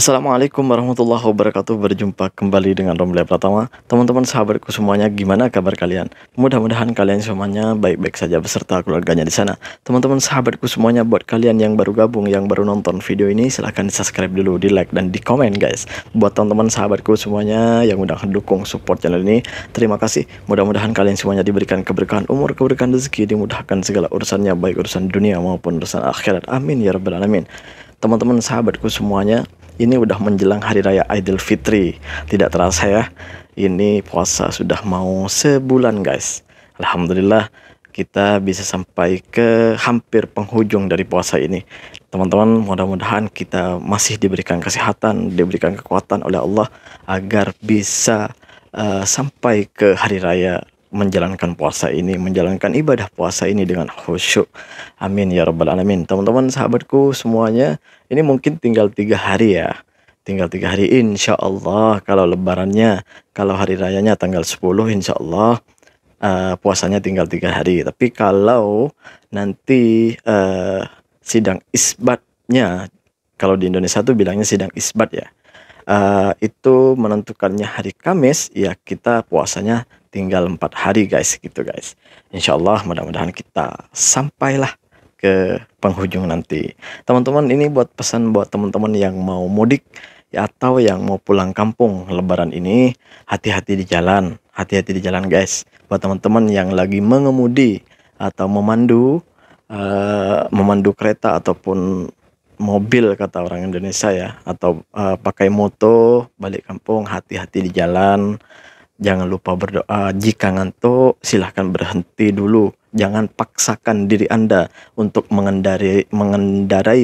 Assalamualaikum warahmatullahi wabarakatuh. Berjumpa kembali dengan Romli Pratama. Teman-teman sahabatku semuanya, gimana kabar kalian? Mudah-mudahan kalian semuanya baik-baik saja beserta keluarganya di sana. Teman-teman sahabatku semuanya, buat kalian yang baru gabung, yang baru nonton video ini, silahkan di subscribe dulu, di like dan di komen guys. Buat teman-teman sahabatku semuanya yang udah mendukung support channel ini, terima kasih. Mudah-mudahan kalian semuanya diberikan keberkahan umur, keberkahan rezeki, dimudahkan segala urusannya, baik urusan dunia maupun urusan akhirat. Amin ya rabbal alamin. Teman-teman sahabatku semuanya, ini udah menjelang hari raya Idul Fitri. Tidak terasa ya, ini puasa sudah mau sebulan guys. Alhamdulillah kita bisa sampai ke hampir penghujung dari puasa ini. Teman-teman, mudah-mudahan kita masih diberikan kesehatan, diberikan kekuatan oleh Allah agar bisa sampai ke hari raya menjalankan puasa ini, menjalankan ibadah puasa ini dengan khusyuk. Amin ya rabbal alamin. Teman-teman sahabatku semuanya, ini mungkin tinggal 3 hari ya. Tinggal 3 hari insya Allah. Kalau lebarannya, kalau hari rayanya tanggal 10 insya Allah, puasanya tinggal 3 hari. Tapi kalau nanti sidang isbatnya, kalau di Indonesia tuh bilangnya sidang isbat ya, itu menentukannya hari Kamis, ya kita puasanya tinggal 4 hari guys, gitu guys. Insya Allah mudah-mudahan kita sampailah ke penghujung nanti. Teman-teman, ini buat pesan buat teman-teman yang mau mudik ya, atau yang mau pulang kampung lebaran ini, hati-hati di jalan, hati-hati di jalan guys. Buat teman-teman yang lagi mengemudi atau memandu kereta ataupun mobil kata orang Indonesia ya, atau pakai moto balik kampung, hati-hati di jalan. Jangan lupa berdoa. Jika ngantuk, silahkan berhenti dulu. Jangan paksakan diri Anda untuk mengendarai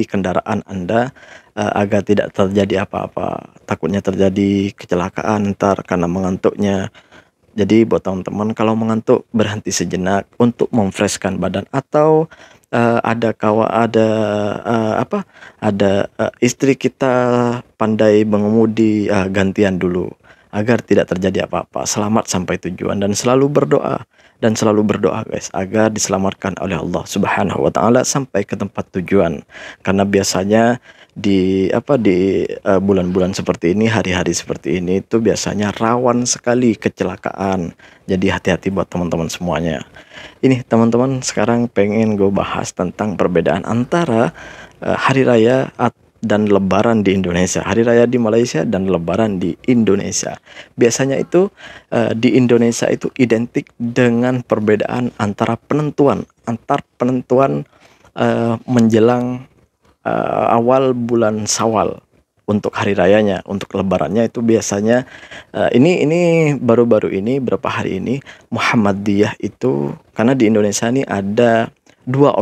kendaraan Anda agar tidak terjadi apa-apa. Takutnya terjadi kecelakaan ntar karena mengantuknya. Jadi buat teman-teman, kalau mengantuk berhenti sejenak untuk memfreshkan badan, atau ada istri kita pandai mengemudi, gantian dulu agar tidak terjadi apa-apa. Selamat sampai tujuan, dan selalu berdoa guys agar diselamatkan oleh Allah Subhanahu wa taala sampai ke tempat tujuan. Karena biasanya di bulan-bulan seperti ini, hari-hari seperti ini itu biasanya rawan sekali kecelakaan. Jadi hati-hati buat teman-teman semuanya. Ini teman-teman, sekarang pengen gue bahas tentang perbedaan antara hari raya dan lebaran di Indonesia, hari raya di Malaysia dan lebaran di Indonesia. Biasanya itu di Indonesia itu identik dengan perbedaan antar penentuan menjelang awal bulan Syawal untuk hari rayanya. Untuk lebarannya itu biasanya ini baru-baru ini, berapa hari ini, Muhammadiyah itu, karena di Indonesia ini ada dua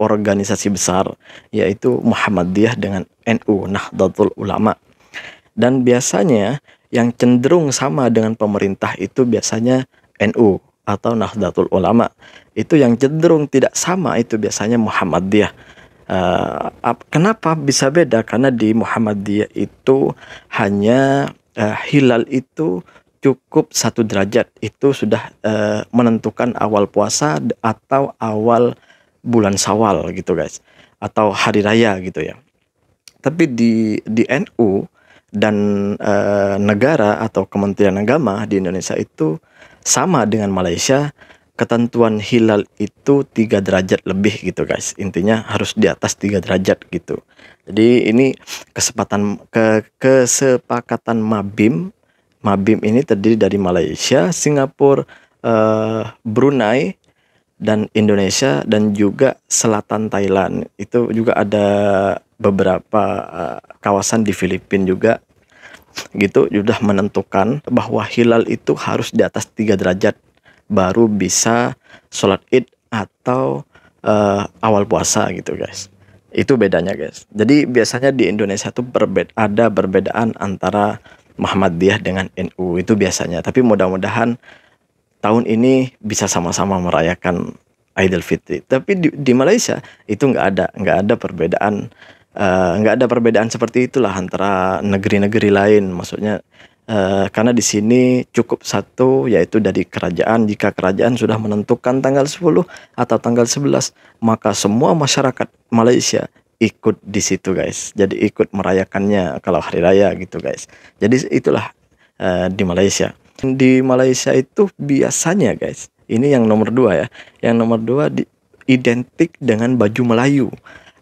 organisasi besar, yaitu Muhammadiyah dengan NU, Nahdlatul Ulama. Dan biasanya yang cenderung sama dengan pemerintah itu biasanya NU atau Nahdlatul Ulama. Itu yang cenderung tidak sama itu biasanya Muhammadiyah. Kenapa bisa beda? Karena di Muhammadiyah itu hanya hilal itu cukup 1 derajat, itu sudah menentukan awal puasa atau awal bulan Syawal gitu guys, atau hari raya gitu ya. Tapi di NU dan negara atau Kementerian Agama di Indonesia itu sama dengan Malaysia, ketentuan hilal itu 3 derajat lebih gitu guys. Intinya harus di atas 3 derajat gitu. Jadi ini kesepakatan Mabim. Mabim ini terdiri dari Malaysia, Singapura, Brunei, dan Indonesia, dan juga selatan Thailand. Itu juga ada beberapa kawasan di Filipina juga gitu, sudah menentukan bahwa hilal itu harus di atas 3 derajat baru bisa sholat id atau awal puasa gitu guys. Itu bedanya guys. Jadi biasanya di Indonesia tuh ada perbedaan antara Muhammadiyah dengan NU itu biasanya. Tapi mudah-mudahan tahun ini bisa sama-sama merayakan Idul Fitri. Tapi di Malaysia itu nggak ada perbedaan, seperti itulah antara negeri-negeri lain. Maksudnya karena di sini cukup satu, yaitu dari kerajaan. Jika kerajaan sudah menentukan tanggal 10 atau tanggal 11, maka semua masyarakat Malaysia ikut di situ guys. Jadi ikut merayakannya kalau hari raya gitu guys. Jadi itulah di Malaysia. Di Malaysia itu biasanya guys, ini yang nomor dua ya. Yang nomor dua identik dengan baju Melayu.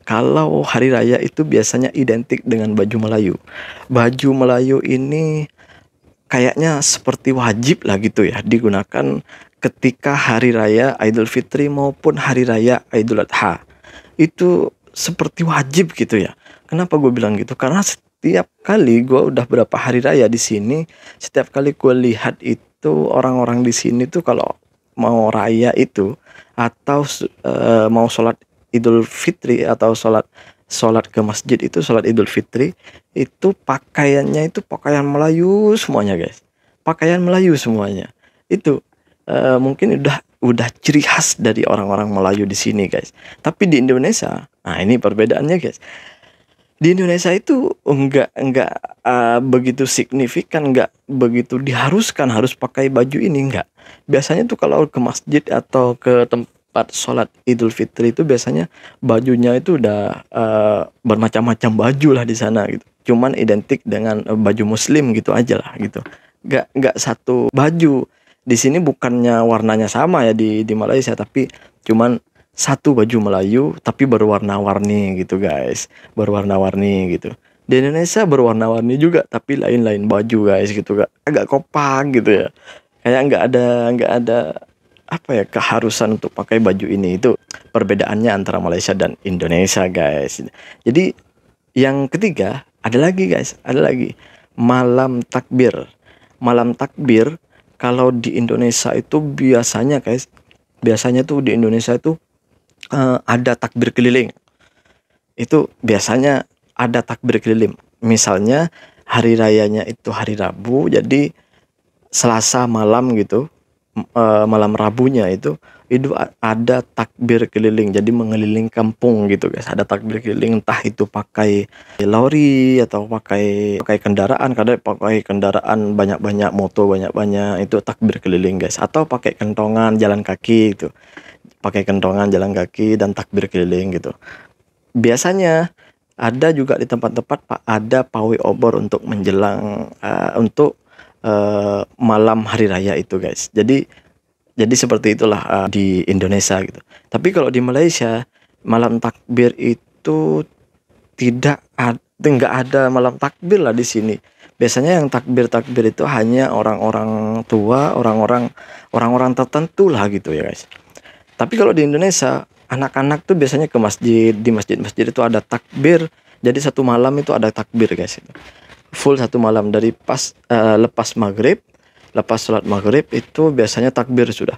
Kalau hari raya itu biasanya identik dengan baju Melayu. Baju Melayu ini kayaknya seperti wajib lah gitu ya digunakan ketika hari raya Idul Fitri maupun hari raya Idul Adha. Itu seperti wajib gitu ya. Kenapa gue bilang gitu? Karena setiap kali gue udah berapa hari raya di sini, setiap kali gue lihat itu orang-orang di sini tuh kalau mau raya itu atau mau sholat Idul Fitri atau sholat ke masjid itu sholat Idul Fitri itu pakaiannya itu pakaian Melayu semuanya guys. Pakaian Melayu semuanya. Itu mungkin udah ciri khas dari orang-orang Melayu di sini guys. Tapi di Indonesia, nah ini perbedaannya guys. Di Indonesia itu enggak begitu signifikan, enggak begitu diharuskan harus pakai baju ini, enggak. Biasanya tuh kalau ke masjid atau ke tempat sholat Idul Fitri itu biasanya bajunya itu udah bermacam-macam baju lah di sana gitu. Cuman identik dengan baju Muslim gitu aja lah gitu. Enggak satu baju. Di sini bukannya warnanya sama ya di Malaysia, tapi cuman satu baju Melayu tapi berwarna-warni gitu guys, berwarna-warni gitu. Di Indonesia berwarna-warni juga tapi lain-lain baju guys gitu, agak kompak gitu ya. Kayak nggak ada apa ya keharusan untuk pakai baju ini. Itu perbedaannya antara Malaysia dan Indonesia guys. Jadi yang ketiga ada lagi guys, ada lagi malam takbir. Malam takbir kalau di Indonesia itu biasanya tuh di Indonesia itu ada takbir keliling. Itu biasanya ada takbir keliling. Misalnya hari rayanya itu hari Rabu, jadi Selasa malam gitu, malam Rabunya itu ada takbir keliling, jadi mengeliling kampung gitu guys. Ada takbir keliling, entah itu pakai lori atau pakai kendaraan, kadang pakai kendaraan banyak-banyak, motor banyak-banyak, itu takbir keliling guys. Atau pakai kentongan jalan kaki itu, pakai kentongan jalan kaki dan takbir keliling gitu. Biasanya ada juga di tempat-tempat ada pawai obor untuk menjelang untuk malam hari raya itu guys. Jadi seperti itulah di Indonesia gitu. Tapi kalau di Malaysia malam takbir itu nggak ada malam takbir lah di sini. Biasanya yang takbir itu hanya orang-orang tua, orang-orang tertentu lah gitu ya guys. Tapi kalau di Indonesia anak-anak tuh biasanya ke masjid, di masjid-masjid itu ada takbir. Jadi satu malam itu ada takbir guys. Full satu malam dari lepas maghrib. Lepas sholat maghrib itu biasanya takbir sudah.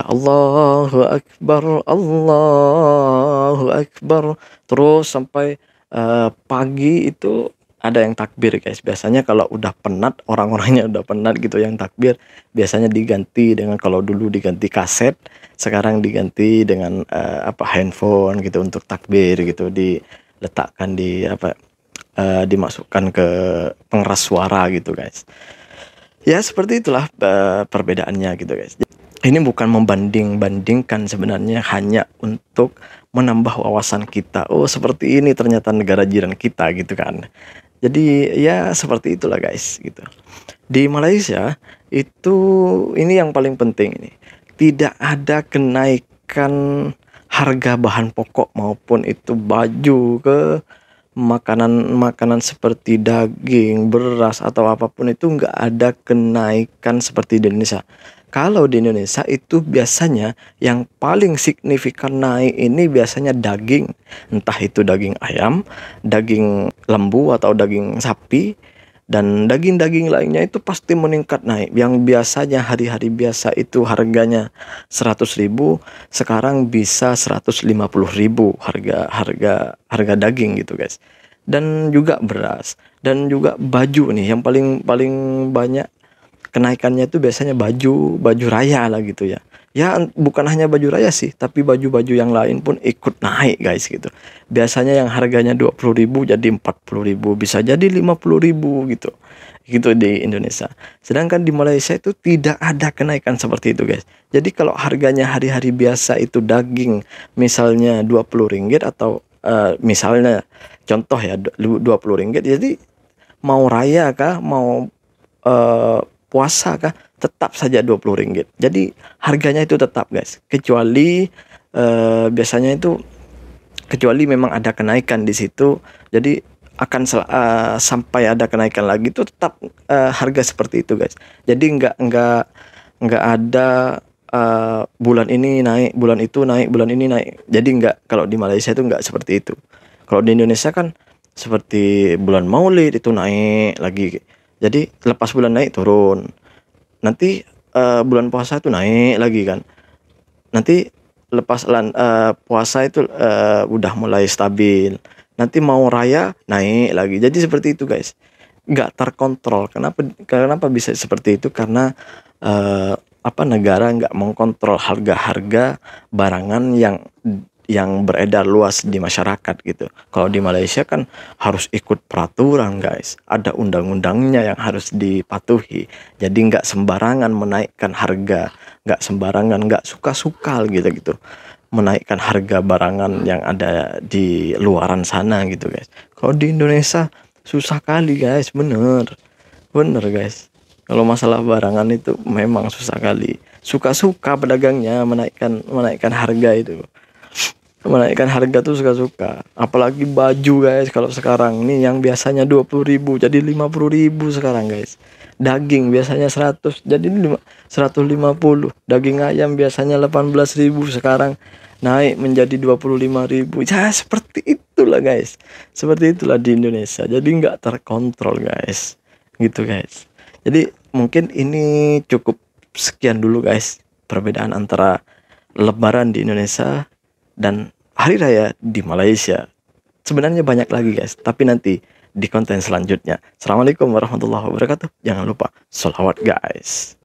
Allahu Akbar, Allahu Akbar. Terus sampai pagi itu ada yang takbir guys. Biasanya kalau udah penat, orang-orangnya udah penat gitu yang takbir, biasanya diganti dengan, kalau dulu diganti kaset, sekarang diganti dengan handphone gitu untuk takbir gitu, diletakkan dimasukkan ke pengeras suara gitu guys. Ya seperti itulah perbedaannya gitu guys. Ini bukan membanding-bandingkan, sebenarnya hanya untuk menambah wawasan kita. Oh seperti ini ternyata negara jiran kita gitu kan. Jadi ya seperti itulah guys gitu. Di Malaysia itu ini yang paling penting ini. Tidak ada kenaikan harga bahan pokok maupun itu baju ke makanan seperti daging, beras atau apapun itu nggak ada kenaikan seperti di Indonesia. Kalau di Indonesia itu biasanya yang paling signifikan naik ini biasanya daging, entah itu daging ayam, daging lembu atau daging sapi, dan daging-daging lainnya itu pasti meningkat naik. Yang biasanya hari-hari biasa itu harganya 100.000, sekarang bisa 150.000 harga daging gitu guys. Dan juga beras dan juga baju nih yang paling banyak kenaikannya itu biasanya baju raya lah gitu ya. Ya bukan hanya baju raya sih, tapi baju-baju yang lain pun ikut naik guys gitu. Biasanya yang harganya 20.000 jadi 40.000, bisa jadi 50.000 gitu. Gitu di Indonesia. Sedangkan di Malaysia itu tidak ada kenaikan seperti itu guys. Jadi kalau harganya hari-hari biasa itu daging misalnya 20 ringgit atau misalnya contoh ya, 20 ringgit, jadi mau raya kah, mau puasa kah, tetap saja 20 ringgit. Jadi harganya itu tetap guys, kecuali biasanya itu, kecuali memang ada kenaikan di situ, jadi akan sampai ada kenaikan lagi itu tetap harga seperti itu guys. Jadi nggak ada bulan ini naik, bulan itu naik, bulan ini naik. Jadi nggak, kalau di Malaysia itu nggak seperti itu. Kalau di Indonesia kan seperti bulan Maulid itu naik lagi. Jadi lepas bulan naik turun. Nanti bulan puasa itu naik lagi kan. Nanti lepas puasa itu udah mulai stabil. Nanti mau raya naik lagi. Jadi seperti itu guys. Nggak terkontrol. Kenapa bisa seperti itu? Karena negara nggak mengkontrol harga-harga barangan yang beredar luas di masyarakat gitu. Kalau di Malaysia kan harus ikut peraturan guys, ada undang-undangnya yang harus dipatuhi. Jadi nggak sembarangan menaikkan harga, nggak sembarangan, nggak suka-suka gitu menaikkan harga barangan yang ada di luaran sana gitu guys. Kalau di Indonesia susah kali guys, bener guys. Kalau masalah barangan itu memang susah kali. Suka-suka pedagangnya menaikkan harga itu. Menaikkan harga tuh suka-suka. Apalagi baju guys, kalau sekarang nih yang biasanya 20.000 jadi 50.000 sekarang guys. Daging biasanya 100 jadi 150. Daging ayam biasanya 18.000 sekarang naik menjadi 25.000. Ya seperti itulah guys. Seperti itulah di Indonesia. Jadi nggak terkontrol guys. Gitu guys. Jadi mungkin ini cukup sekian dulu guys, perbedaan antara Lebaran di Indonesia dan hari raya di Malaysia. Sebenarnya banyak lagi guys, tapi nanti di konten selanjutnya. Assalamualaikum warahmatullahi wabarakatuh. Jangan lupa sholawat guys.